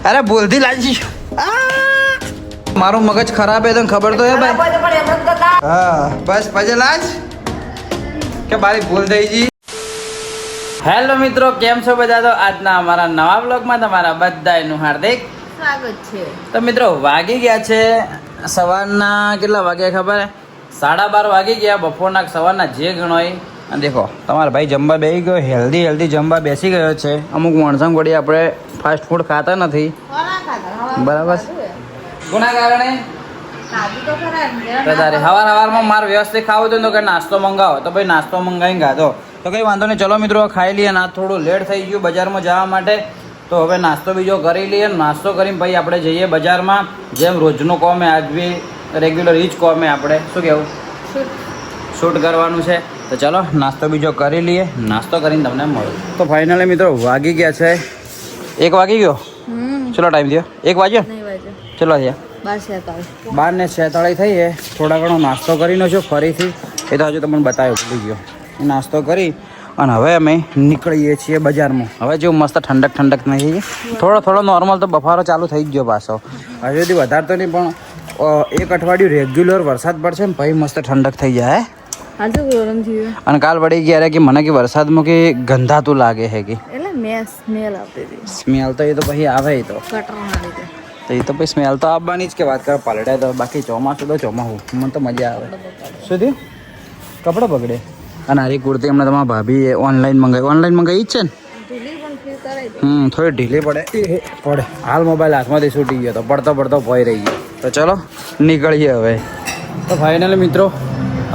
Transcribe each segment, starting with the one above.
અરે ભૂલથી લાગી મારું મગજ ખરાબ હે તને ખબર તો હે ભાઈ હા બસ પછી લાજ કે મારી ભૂલ થઈ ગઈ. હેલો મિત્રો, કેમ છો બધા? તો આજના અમારા નવા બ્લોગમાં તમારા બધાનું હાર્દિક સ્વાગત છે. તો મિત્રો વાગી ગયા છે સવારના કેટલા વાગ્યા ખબર હે? 12:30 વાગી ગયા. બપોરના સવારના જે ગણો એ અને દેખો તમારા ભાઈ જમવા બેસી ગયો. હેલ્ધી જમવા બેસી ગયો છે. અમુક માણસો વળી આપણે ફાસ્ટ ફૂડ ખાતા નથી બરાબર. કોના કારણે સવારમાં મારે વ્યવસ્થિત ખાવું હતું તો કે નાસ્તો મંગાવો તો ભાઈ નાસ્તો મંગાવીને ખાધો તો કંઈ વાંધો નહીં. ચલો મિત્રો ખાઈ લઈએ. ના થોડું લેટ થઈ ગયું બજારમાં જવા માટે તો હવે નાસ્તો બીજો કરી લઈએ. નાસ્તો કરીને પછી આપણે જઈએ બજારમાં. જેમ રોજનું કોમ આજ બી રેગ્યુલર એ જ કોમ આપણે શું કહેવું શૂટ કરવાનું છે. તો ચલો નાસ્તો બીજો કરી લઈએ. નાસ્તો કરીને તમને મળ્યું. તો ફાઇનલી મિત્રો વાગી ગયા છે 1 વાગી ગયો. ચલો ટાઈમ થયો 1 વાગ્યો. ચલો થયા 12:46 થઈ છે. થોડા ઘણો નાસ્તો કરીને છો ફરીથી એ તો હજુ તમને બતાવ્યો ભૂલી ગયો. નાસ્તો કરી અને હવે અમે નીકળીએ છીએ બજારમાં. હવે જેવું મસ્ત ઠંડક નહીં થોડો નોર્મલ તો બફારો ચાલુ થઈ જ ગયો પાછો. હજુ સુધી વધારે તો નહીં પણ 1 અઠવાડિયું રેગ્યુલર વરસાદ પડશે ને પછી મસ્ત ઠંડક થઈ જાય. અને કાલ પડી ગયા કે મને કે વરસાદમાં કે ગંધાતું લાગે છે કે સ્મેલ તો એ તો પછી આવે એ તો પછી સ્મેલ તો આવવાની જ કે વાત કરો પાલડે તો. બાકી ચોમાસું તો ચોમાસું મને તો મજા આવે. શું થયું? કપડાં બગડે. અને આરી કુર્તી હમણાં તમારા ભાભીએ ઓનલાઈન મંગાવી જ છે ને. થોડી ઢીલી પડે હાલ મોબાઈલ હાથમાંથી છૂટી ગયો તો પડતો ભોય રહી ગયો. તો ચલો નીકળીએ હવે. તો ફાઇનલી મિત્રો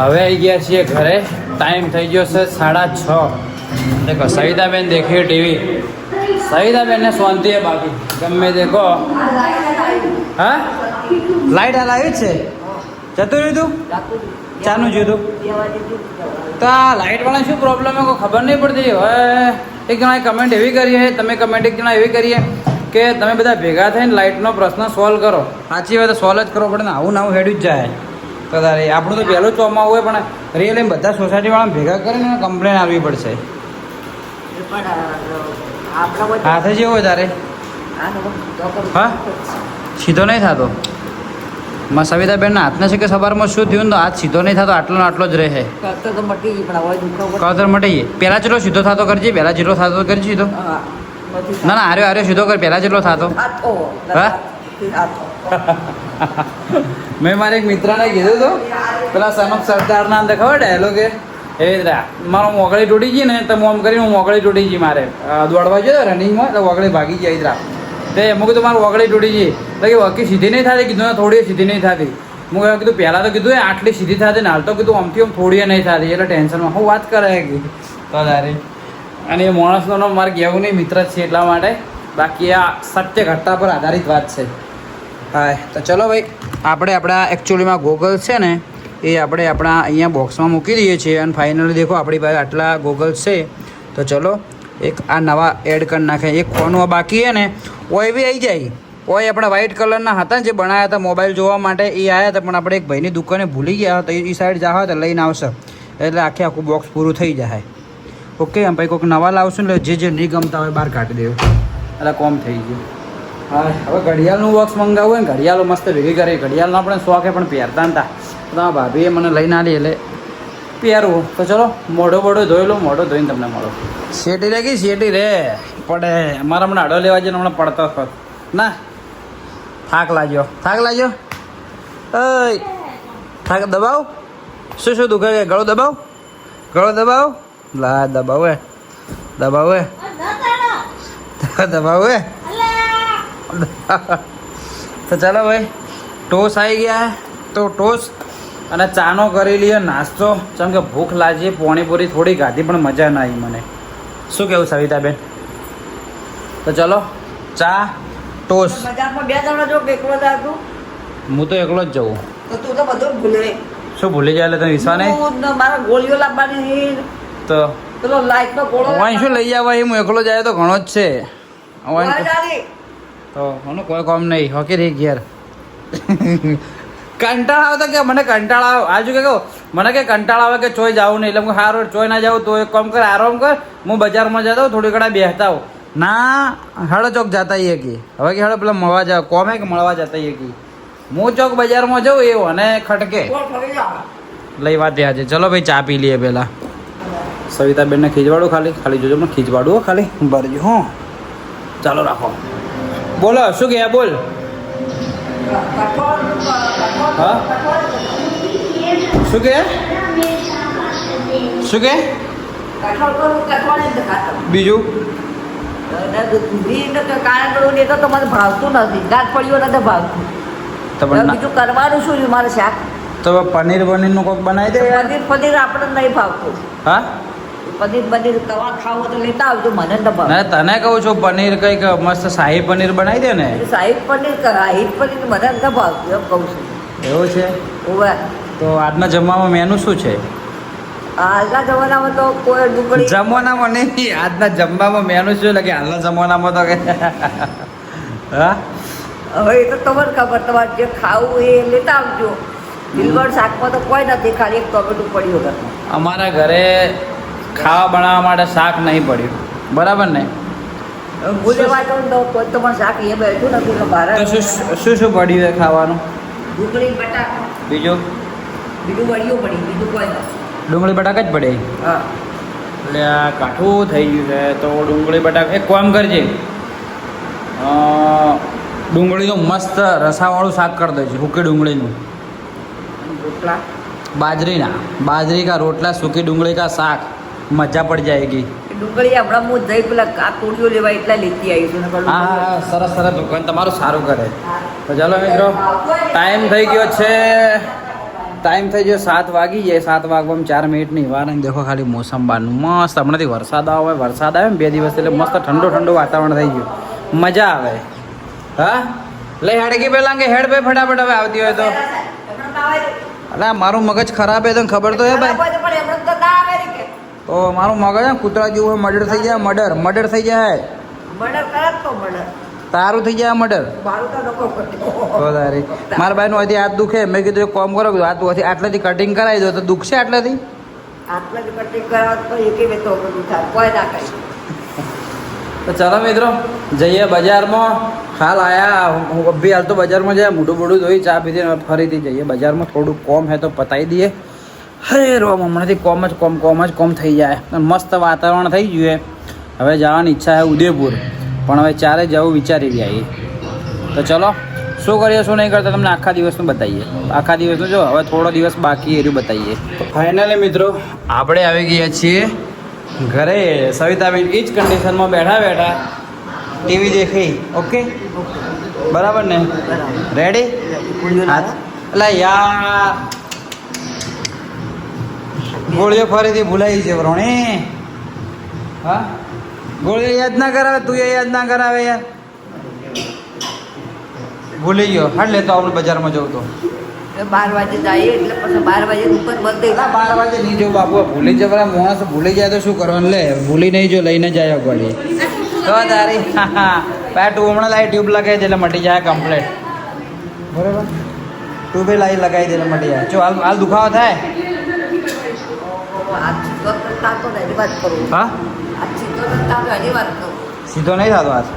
હવે આવી ગયા છીએ ઘરે. ટાઈમ થઈ ગયો છે 6:30. દેખો સવિતાબેન દેખીએ ટીવી. સવિતાબેનને શાંતિ હે બાકી ગમે દેખો. હા લાઈટ હાલ આવી જ છે. જતું રહ્યું તું ચાનું જોયું તો આ લાઇટવાળા શું પ્રોબ્લેમ છે કોઈ ખબર નહીં પડતી. હવે એક જણાએ કમેન્ટ એવી કરી છે તમે કમેન્ટ એક જણા એવી કરીએ કે તમે બધા ભેગા થઈને લાઇટનો પ્રશ્ન સોલ્વ કરો. સાચી વાત સોલ્વ જ કરવો પડે ને. આવું હેડ્યું જ જાય તો તારે આપણું તો પહેલું ચોમાવું હોય પણ રિયલી બધા સોસાયટીવાળા ભેગા કરીને કમ્પ્લેન આવવી પડશે. હાથે જેવો હોય તારે હા સીધો નહીં થતો. માં સવિતાબેનના હાથને છે કે સવારમાં શું થયું ને તો હાથ સીધો નહીં થતો. આટલો જ રહે. કળતર મટી ગઈ. પહેલાં જેટલો સીધો થતો કરજે. પહેલાં જેટલો થતો કરજે સીધો. ના આર્યો સીધો કર. પહેલાં જેટલો થતો હા. મેં મારા એક મિત્રને કીધું હતું પેલા સનફ સરદારના અંદર ખબર ડાયલોગ એ મારો મોગળી તૂટી ગઈ ને તો આમ કરીને હું મોગળી તૂટી ગઈ. મારે દોડવા ગયો રનિંગમાં તો મોગળી ભાગી જાય ઇતરા તે એમ કીધું મારું વગળી તૂટી ગઈ. એટલે કે વકી સીધી નહીં થતી કીધું થોડી સીધી નહીં થતી. હું કીધું પહેલાં તો કીધું આટલી સીધી થતી ને હાલ તો કીધું આમથી આમ થોડી નહીં થતી. એટલે ટેન્શનમાં હું વાત કરે કે તો તારે અને એ માણસનો મારે કહેવું નહીં મિત્ર જ છે એટલા માટે. બાકી આ સત્ય ઘટના પર આધારિત વાત છે. હા તો ચલો ભાઈ આપણા એકચ્યુઅલીમાં ગોગલ્સ છે ને એ આપણે આપણા અહીંયા બોક્સમાં મૂકી દઈએ છીએ. અને ફાઇનલી દેખો આપણી પાસે આટલા ગોગલ્સ છે. તો ચલો એક આ નવા એડ કરી નાખે. એક ફોનમાં બાકી છે ને ઓય બી આવી જાય. ઓય આપણા વ્હાઇટ કલરના હતા ને જે બનાવ્યા હતા મોબાઈલ જોવા માટે એ આવ્યા હતા પણ આપણે એક ભાઈની દુકાને ભૂલી ગયા હતા. એ સાઈડ જાવ તો લઈને આવશે એટલે આખું બોક્સ પૂરું થઈ જાય. ઓકે આમ ભાઈ કોઈક નવા લાવશું ને જે નહીં ગમતા હોય બહાર કાઢી દેવું એટલે કોમ થઈ ગયું. હા હવે ઘડિયાળનું બોક્સ મંગાવવું હોય ને ઘડિયાળો મસ્ત ભેગી કરી. ઘડિયાળનો આપણે શોખ પણ પહેરતા હતા તમારા ભાભીએ મને લઈને આવી એટલે પહેરવું. તો ચલો મોઢો ધોઈ લો. મોઢો ધોઈને તમને મળો. શેટી રે કે શેટી રે પડે અમારા હમણાં આડો લેવા જઈને હમણાં પડતો હતો ના. થાક લાગ્યો ઓય થાક દબાવ. શું દુખે કે ગળો દબાવ લા દબાવ તો ચાલો ભાઈ ટોસ આવી ગયા તો ટોસ અને ચાનો કરી લઈએ નાસ્તો. જેમ કે ભૂખ લાગી. પાણીપુરી થોડી ખાધી પણ મજા ના આવી મને. શું કેવું સવિતાબેન? તો ચલો ચા ટોસ. હું તો એકલો જ જવું. શું ભૂલી જાય એટલે તમે વિશ્વાસ નહીં તો શું લઈ આવવા? હું એકલો જાય તો ઘણો જ છે તો કોઈ કોમ નહીં. હોકી રહી ઘેર કંટાળા આવતા કે મને કંટાળા આવે આજુ કે મને કે કંટાળા આવે કે ચોય જવું નહીં એટલે સારું ચોય ના જાઉં તો એક કામ કર આરામ કર હું બજારમાં જતા હોઉં થોડી ઘણા બેસતા હોઉં ના હેડો ચોક જતા આવીએ કે હવે કે હેડો પેલા મળવા જાવ કોમે કે મળવા જતા આવીએ કે હું ચોક બજારમાં જાઉં એવું અને ખટકે લઈ વાત ત્યાં છે. ચલો ભાઈ ચા પી લઈએ પેલા. સવિતાબેનને ખીજવાડું ખાલી ખાલી જોજો મને ખીજવાડું હો ખાલી ભરજો હો. ચાલો રાખો. બોલો શું કે બોલ. હા શું કે શું કે બીજું મને ભાવતું નથી. દાંત પડ્યો નથી ભાવતું. બીજું કરવાનું શું છે મારે શાક તો પનીર નું કોક બનાવી દે. પનીર આપણે નહીં ભાવતું. હા પનીર કવા ખાવું તો લેતા આવજો. મને તો ભાવ. તને કહું છું પનીર કઈક મસ્ત શાહી પનીર બનાવી દે ને. શાહી પનીર શાહી પનીર મને નથી ભાવતું એમ કહું છું. એવું છે. તો આજના જમવામાં મેનુ શું છે? હાલના જમાનામાં તો કોઈ ડુંગળી જમવાનામાં નહીં, આજના જમવામાં મેનુ શું લાગે? હાલના જમવાનામાં તો કે હા હવે એ તો તમને ખબર. તમારે જે ખાવું એ લેતા આવજો. દિલગઢ શાકમાં તો કોઈ નથી, ખાલી એક ટોમેટું પડ્યું ઘરમાં. અમારા ઘરે ખાવા બનાવવા માટે શાક નહીં પડ્યું, બરાબર ને? ભૂલે વાંચો તો કોઈ તમારે શાક એ બેઠું નથી. એટલે બહાર શું શું પડ્યું છે ખાવાનું? ડુંગળી બટાકા, બીજું વળીઓ પડી, બીજું કોઈ નથી. ડુંગળી બટાકા જ પડે. હા એટલે આ કાઠું થઈ ગયું છે તો ડુંગળી બટાકા એક કામ કરજે, ડુંગળીનું મસ્ત રસાવાળું શાક કરી દેજે. સૂકી ડુંગળીનું રોટલા, બાજરી કા રોટલા, સૂકી ડુંગળી કા શાક, મજા પડી જાયગી. ડુંગળી હમણાં હું જઈ પેલા તોડીઓ લેવા એટલા લેતી આવી છું. હા સરસ સરસ દુકાન તમારું સારું કરે. તો ચાલો મિત્રો ટાઈમ થઈ ગયો છે, 7 વાગી જાય. 7 વાગવામાં 4 મિનિટની વાર. અને દેખો ખાલી મોસમ બહારનું મસ્ત. હમણાંથી વરસાદ આવે ને 2 દિવસ એટલે મસ્ત ઠંડુ વાતાવરણ થઈ ગયું, મજા આવે. હા લઈ હેડકી પેલા કે હેડ ભાઈ ફટાફટ હવે આવતી હોય તો. અલા મારું મગજ ખરાબ હે તને ખબર તો હે ભાઈ. તો મારું મગજ કૂતરા જેવું મર્ડર થઈ જાય. મર્ડર થઈ જાય. તારું થઈ જાય મર્ડર. મારા ભાઈ નું હજી હાથ દુખે. મેં કીધું એક કામ કરો, આટલાથી કટિંગ કરાવી દો તો દુખશે આટલાથી. તો ચાલો મિત્રો જઈએ બજારમાં. હાલ તો બજારમાં જાય, મોઢું ધોઈ ચા પીધી ફરીથી જઈએ બજારમાં. થોડું કોમ હે તો પતાવી દઈએ. હે રોમ હમણાંથી કોમ થઈ જાય. મસ્ત વાતાવરણ થઈ ગયું. હવે જવાની ઈચ્છા છે ઉદયપુર, પણ હવે 4 જવું વિચારી રહ્યા. તો ચલો શું કરીએ શું નહીં કરતા તમને આખા દિવસનું બતાવીએ. આખા દિવસનું જો હવે થોડો દિવસ બાકી એરું બતાવીએ. ફાઇનલી મિત્રો આપણે આવી ગયા છીએ ઘરે. સવિતાબેન એ જ કન્ડિશનમાં બેઠા ટીવી દેખી. ઓકે બરાબર ને? રેડી? એટલે યાર ગોળીઓ ફરીથી ભૂલાઈ છે વરોણી. હા ગોળીઓ યાદ ના કરાવે, તું યાદ ના કરાવે યાર. ભૂલી ગયો. હાલ લેતો આપણે બજારમાં જવું તો 12 વાગે જઈએ એટલે પછી 12 વાગે દુકાન બંધ થઈ. 12 વાગે નહીં જવું બાપુ, ભૂલી જાય. માણસ ભૂલી જાય તો શું કરવાનું? લે ભૂલી નહીં જો લઈને જાય ગોળી તો તારી. તું હમણાં લાવી ટ્યુબ લગાવી દે એટલે મટી જાય કમ્પ્લેટ. બરાબર તું બી લાવી લગાવી દે એટલે મટી જાય. જો હાલ દુખાવો થાય. હા સીધો નહીં થતો હાથ.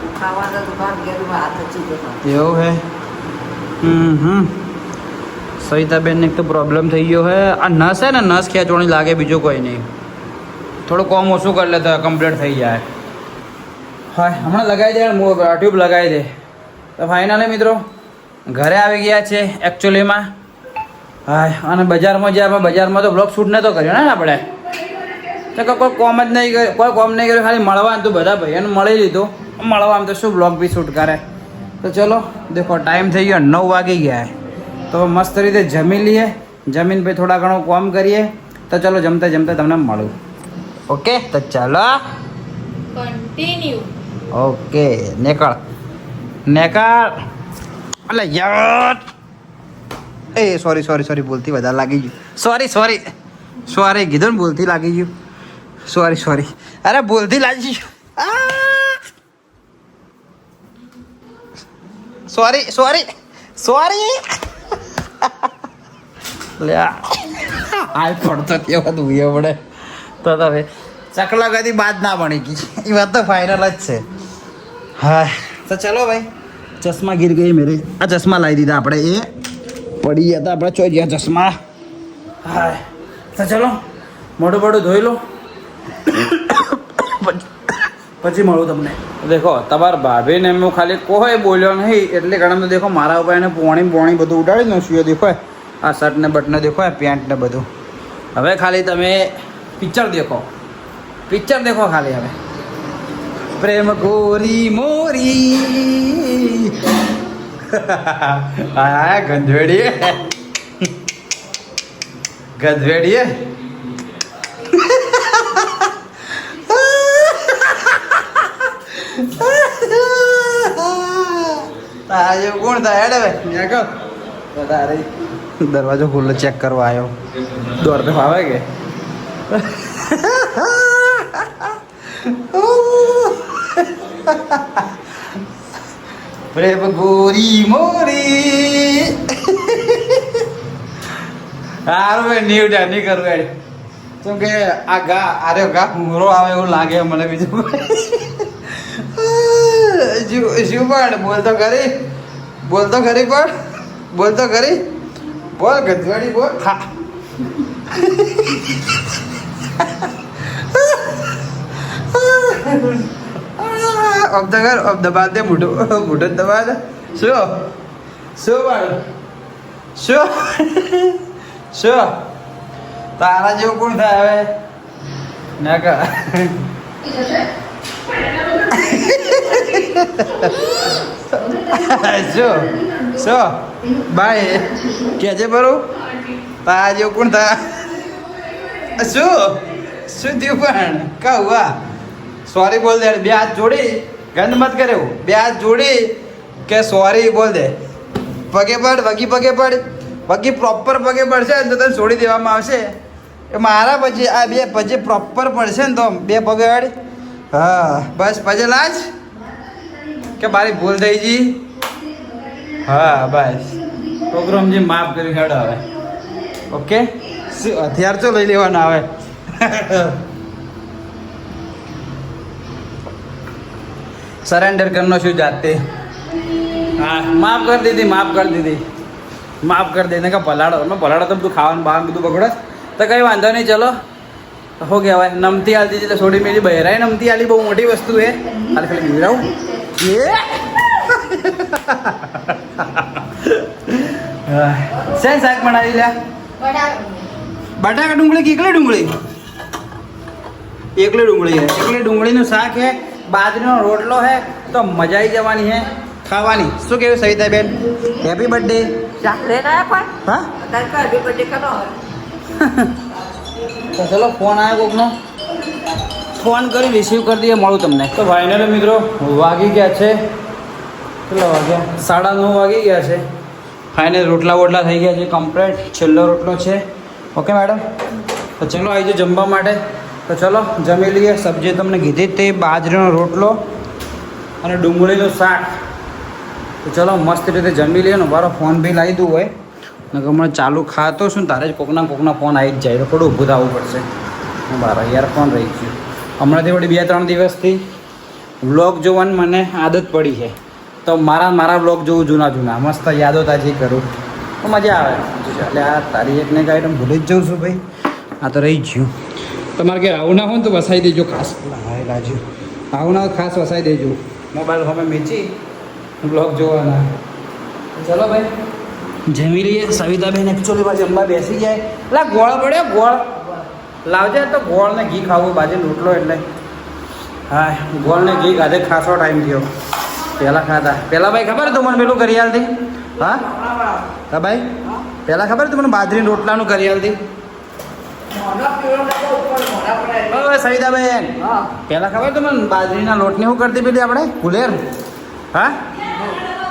એવું હે. સવિતાબેનને એક તો પ્રોબ્લેમ થઈ ગયો હે. આ નસ હે ને, નસ ખેંચવાની લાગે, બીજું કોઈ નહીં. થોડું કોમ ઓછું કરી લે તો કમ્પ્લીટ થઈ જાય. હા હમણાં લગાવી દે, ટ્યુબ લગાવી દે. તો ફાઇનલી મિત્રો ઘરે આવી ગયા છે એકચ્યુઅલીમાં. હા અને બજારમાં જ્યાં બજારમાં તો બ્લોગ શૂટ નહોતો કર્યો ને આપણે. તો કોઈ કોમ જ નહીં કર્યું, કોઈ કોમ નહીં કર્યું, ખાલી મળવા તું બધા ભાઈઓને મળી લીધું. મળવામાં તો શું બ્લોગ બી શૂટ કરે. તો ચલો દેખો ટાઈમ થઈ ગયો 9 વાગી ગયા. તો મસ્ત રીતે જમી લઈએ. જમીન પછી થોડા ઘણું કામ કરીએ. તો ચલો જમતા તમને મળું. ઓકે તો ચાલો કન્ટિન્યુ. ઓકે નેકળ અલે યાર. એ સોરી ભૂલથી વધારે લાગી ગયું. સોરી કીધું ને, ભૂલથી લાગી ગયું. સોરી અરે ભૂલથી લાગી ગયું. સોરી લે આ પડતો કેવો દુએ પડે તો હવે ચકલા કદી બાદ ના બની ગઈ. એ વાત તો ફાઇનલ જ છે. હા તો ચલો ભાઈ ચશ્મા ગીર ગઈ મેરે આ ચશ્મા લાવી દીધા આપણે એ પડી ગયા હતા આપણે ચોઈ ગયા ચશ્મા હા તો ચલો મોઢું મોઢું ધોઈ લો પછી મળું તમને દેખો તમારા ભાભીને એમ ખાલી કોઈ બોલ્યો નહીં એટલે કારણ દેખો મારા ઉપર એને પોણી બધું ઉડાડી ને શું દેખો આ શર્ટ ને બટને દેખો પેન્ટ ને બધું હવે ખાલી તમે પિક્ચર દેખો ખાલી હવે પ્રેમ ગોરી મોરી હા ગંધવેડીએ આજે કોણ થાય હેડે વધારે દરવાજો ખુલ્લો ચેક કરવા આવ્યો દોડ તો આવે કે પ્રેમ ગોરી મોરી હારું ભાઈ નહીં કરવું યાર કેમ કે આ ગા આરે ગા હુંરો આવે એવું લાગે મને બીજું શું પણ બોલતો ખરી બોલ ગધવાડી બોલ હા અબ દબા દે મોઢું દબા દે શું તારા જેવું કોણ થાય હવે ના કા શું બાય કેજે બરું તારા જેવું કોણ થાય શું થયું પણ કહું સોરી બોલ દે બે હાથ જોડી ગંદ મત કરે બે હાથ જોડી કે સોરી બોલ દે પગે પડ વગી પ્રોપર પગે પડશે ને તો તને છોડી દેવામાં આવશે એ મારા પછી આ બે પછી પ્રોપર પડશે ને તો બે પગે અડ હા બસ પછી લાજ કે મારી ભૂલ થઈ ગઈ હા બસ પ્રોગ્રામજી માફ કરી હેડો હવે ઓકે હથિયાર તો લઈ લેવાના આવે સરેન્ડર કરનો શું જાતે હા માફ કરી દીધી કે પલાળો તો બધું ખાવાનું બહાર બધું બગડે તો કંઈ વાંધો નહીં ચલો હો કહેવાય નમતી આલતી એટલે થોડી મેરી બહેરાઈ નમતી આલી બહુ મોટી વસ્તુ છે ખાલી બીવડાવું શેન શાક બનાવી લ્યા બટાકા ડુંગળી કે એકલી ડુંગળીનું શાક હે બાજરીનો રોટલો હે તો મજા આવી જવાની હે ખાવાની શું કેવું સવિતાબેન હેપી બર્થડે હા તો ચલો ફોન આવ્યો કોકનો ફોન કરી રિસીવ કરી દઈએ મળું તમને તો ફાઇનલી મિત્રો વાગી ગયા છે કેટલા વાગ્યા 9:30 વાગી ગયા છે ફાઇનલ રોટલા થઈ ગયા છે કમ્પ્લીટ છેલ્લો રોટલો છે ઓકે મેડમ તો ચલો આવી જાઓ જમવા માટે તો ચલો જમી લઈએ સબ્જી તમને કીધી તે બાજરીનો રોટલો અને ડુંગળીનું શાક તો ચલો મસ્ત રીતે જમી લઈએ ને મારો ફોન બી લાવી દઉં હોય ને હમણાં ચાલુ ખાતો છું તારે જ કોકના ફોન આવી જ જાય તો થોડું ઊભું થવું પડશે મારા ઈયરફોન રહી ગયું હમણાંથી વળી 2-3 દિવસથી વ્લોગ જોવાની મને આદત પડી છે તો મારા વ્લોગ જોવું જૂના મસ્ત યાદો તાજી કરું તો મજા આવે એટલે આ તારી એકને કાંઈ હું ભૂલી જ જાઉં છું ભાઈ આ તો રહી ગયું તમારે ઘેર આવું ના હોય ને તો વસાઈ દેજો ખાસ લાજુ આવું ના ખાસ વસાઈ દેજો મોબાઈલ અમે મેચી બ્લોગ જોવાના ચલો ભાઈ જમી લઈએ સવિતાબેન એકચ્યુઅલીમાં જમવા બેસી જાય એટલે ગોળ પડ્યો ગોળ લાવજે તો ગોળ ને ઘી ખાવું બાજુ રોટલો એટલે હા ગોળ ને ઘી ખાધે ખાસો ટાઈમ થયો પહેલાં ભાઈ ખબર તું મને પેલું કરી આલતી હા ભાઈ પહેલાં ખબર તું મને બાજરીના રોટલાનું કરી આલતી સવિતાબેન પહેલાં ખબર તું મને બાજરીના લોટની શું કરતી પેલી આપણે કુલેર હા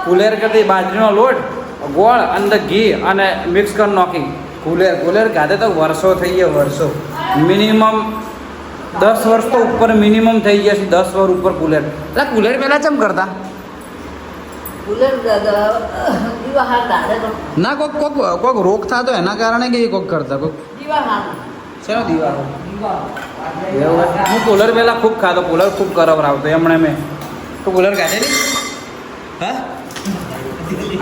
કુલેર કરતી બાજરીનો લોટ ગોળ અંદર ઘી અને મિક્સ કરી નાખી કુલેર ખાધે તો વર્ષો થઈ ગયા વર્ષો મિનિમમ 10 વર્ષ તો ઉપર મિનિમમ થઈ ગયા છે 10 વર્ષ ઉપર કુલેર એટલે કુલેર પહેલાં ચમ કરતા ના કોક રોગ થતો એના કારણે કે કોક કરતા કોક શેનો દીવા હું કુલર પહેલાં ખૂબ ખાતો કુલર ખૂબ કરાવરાવતો એમણે મેં તો કુલર કાઢેલી હા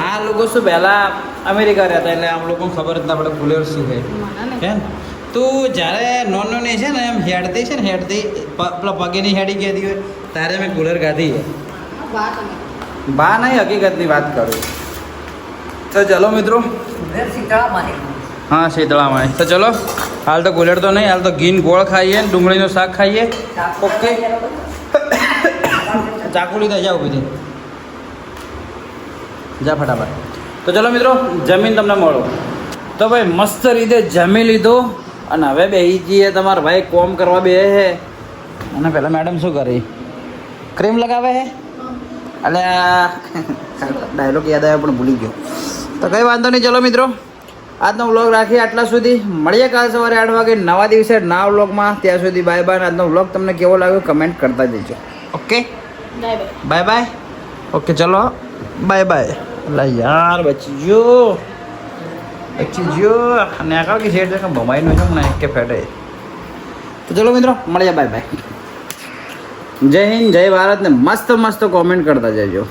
આ લોકો શું પહેલા અમેરિકા રહેતા એટલે આમ લોકોને ખબર જ ના પડે કુલર શું છે હે ને તું જ્યારે નોનો ને છે ને એમ હેડતી છે ને હેડતી પેલા પગેની હેડી કહેતી હોય ત્યારે મેં કુલર કાઢી છે બા નહીં હકીકતની વાત કરું તો ચલો મિત્રો ઘર શીતળા મારે હા શીતળામાં તો ચલો હાલ તો કુલર તો નહીં હાલ તો ઘીન ગોળ ખાઈએ ને ડુંગળીનું શાક ખાઈએ ઓકે ચાકુ લીધા જાઓ બીજી જા ફટાફટ તો ચલો મિત્રો જમીન તમને મળો તો ભાઈ મસ્ત રીતે જમી લીધું અને હવે બેસી જઈએ તમારા ભાઈ કોમ કરવા બે હે અને પહેલાં મેડમ શું કરી ક્રીમ લગાવે હે એટલે ડાયલોગ યાદ આવ્યો પણ ભૂલી ગયો તો કંઈ વાંધો નહીં ચલો મિત્રો આજનો વ્લોગ રાખીએ આટલા સુધી મળીએ કાલ સવારે 8 વાગે નવા દિવસે નવા વ્લોગમાં ત્યાં સુધી બાય બાય આજનો વ્લોગ તમને કેવો લાગ્યો કમેન્ટ કરતા જજો ઓકે બાય બાય ઓકે ચલો બાય બાય અલા યાર બચી જો અને આગળ કે શેડ ભમાઈ નો છે મને કે ફેટે તો ચલો મિત્રો મળીએ બાય બાય જય હિન્દ જય ભારત ને મસ્ત મસ્ત કોમેન્ટ કરતા જજો